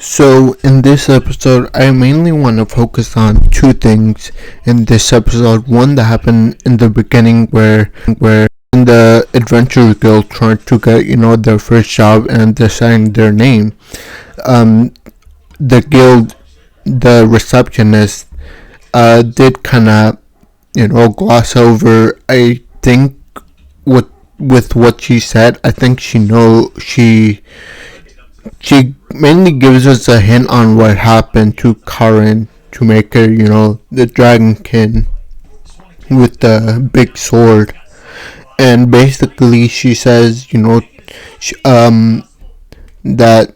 So, in this episode, I mainly want to focus on two things in this episode. One that happened in the beginning where in the Adventure Guild trying to get, their first job and deciding their name. Um, the guild, the receptionist, did kind of, gloss over, I think, with what she said. I think she mainly gives us a hint on what happened to Karen to make her, the dragonkin with the big sword. And basically, she says, that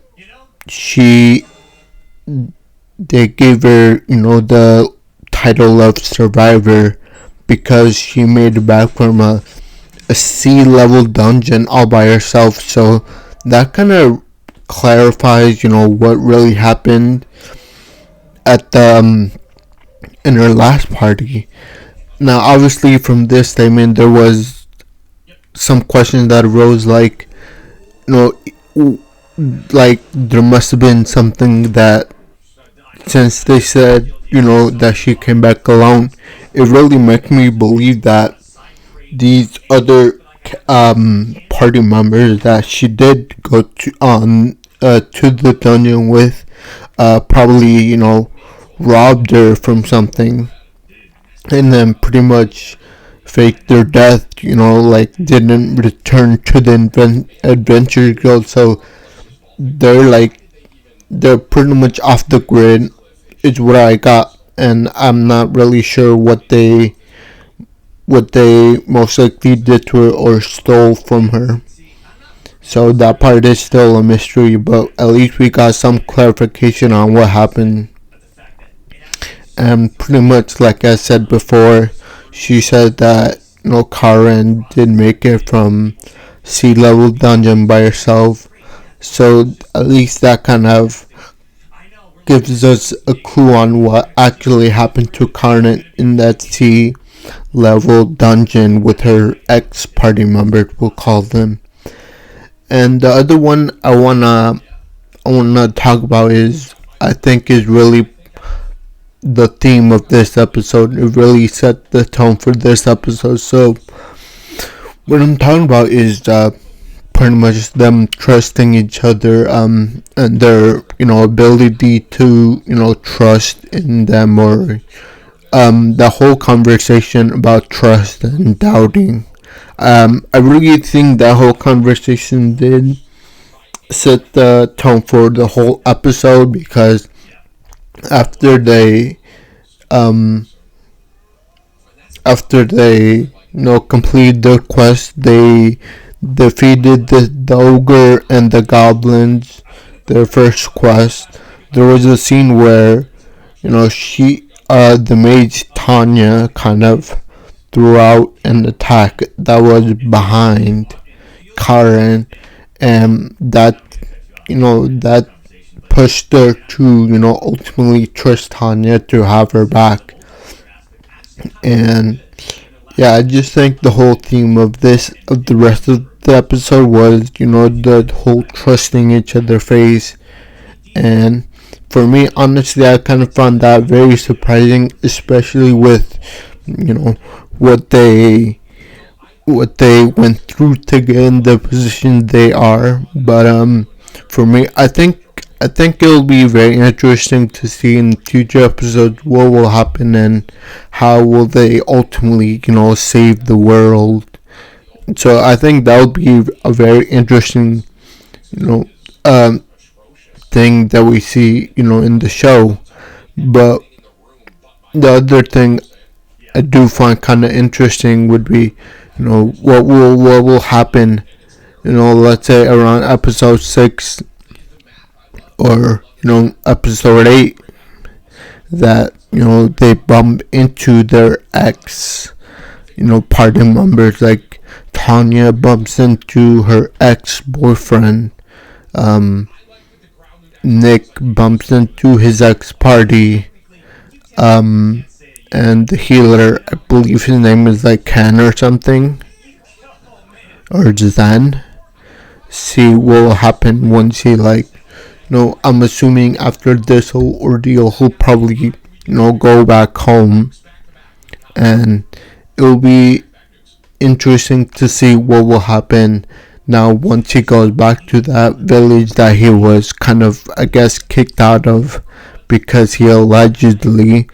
she they gave her, the title of survivor because she made it back from a sea level dungeon all by herself. So that kind of clarifies, what really happened at the in her last party. Now, obviously, from this statement, there was some questions that arose, like, like there must have been something that, since they said, that she came back alone, it really makes me believe that these other party members that she did go to the dungeon with probably robbed her from something and then pretty much faked their death, like didn't return to the adventure guild. So they're pretty much off the grid is what I got, and I'm not really sure what they most likely did to her or stole from her. So that part is still a mystery, but at least we got some clarification on what happened. And pretty much like I said before, she said that Karen did make it from sea level dungeon by herself. So at least that kind of gives us a clue on what actually happened to Karen in that sea level dungeon with her ex party members, we'll call them. And the other one I wanna talk about is, I think, is really the theme of this episode. It really set the tone for this episode. So what I'm talking about is pretty much them trusting each other, and their ability to trust in them, or the whole conversation about trust and doubting. I really think that whole conversation did set the tone for the whole episode, because after they um complete their quest, they defeated the ogre and the goblins, their first quest. There was a scene where she the mage Tanya kind of threw out an attack that was behind Karen, and that pushed her to ultimately trust Tanya to have her back. And yeah, I just think the whole theme of the rest of the episode was the whole trusting each other phase. And for me, honestly, I kind of found that very surprising, especially with what they went through to get in the position they are. But for me, I think it'll be very interesting to see in future episodes what will happen and how will they ultimately save the world. So I think that'll be a very interesting you know um, thing that we see in the show. But the other thing I do find kind of interesting would be what will happen, let's say around episode 6 or episode 8, that they bump into their ex party members, like Tanya bumps into her ex-boyfriend, um Nick bumps into his ex-party, and the healer, I believe his name is like Ken or something, or Zen. See what will happen once he No, I'm assuming after this whole ordeal, he'll probably, go back home, and it'll be interesting to see what will happen now once he goes back to that village that he was kind of, I guess, kicked out of because he allegedly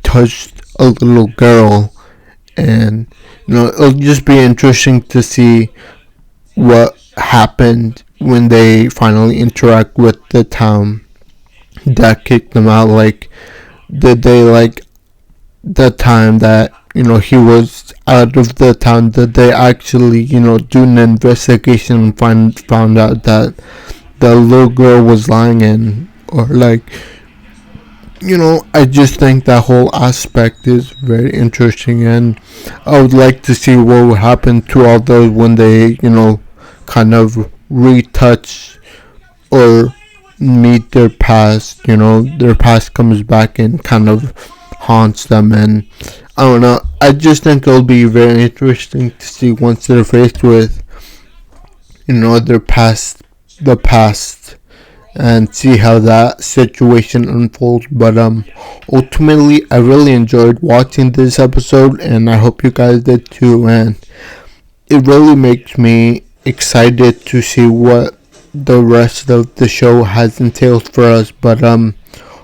touched a little girl. And, it'll just be interesting to see what happened when they finally interact with the town that kicked them out. Like, did they, like, the time that he was out of the town, did they actually do an investigation and found out that the little girl was lying in, or like, I just think that whole aspect is very interesting, and I would like to see what would happen to all those when they kind of retouch or meet their past. Their past comes back and kind of haunts them, and I don't know. I just think it'll be very interesting to see once they're faced with, their past, the past, and see how that situation unfolds. But ultimately, I really enjoyed watching this episode, and I hope you guys did too. And it really makes me excited to see what the rest of the show has entailed for us. But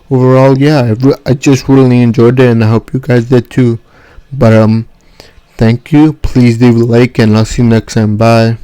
overall, yeah, I just really enjoyed it, and I hope you guys did too. But thank you. Please leave a like, and I'll see you next time. Bye.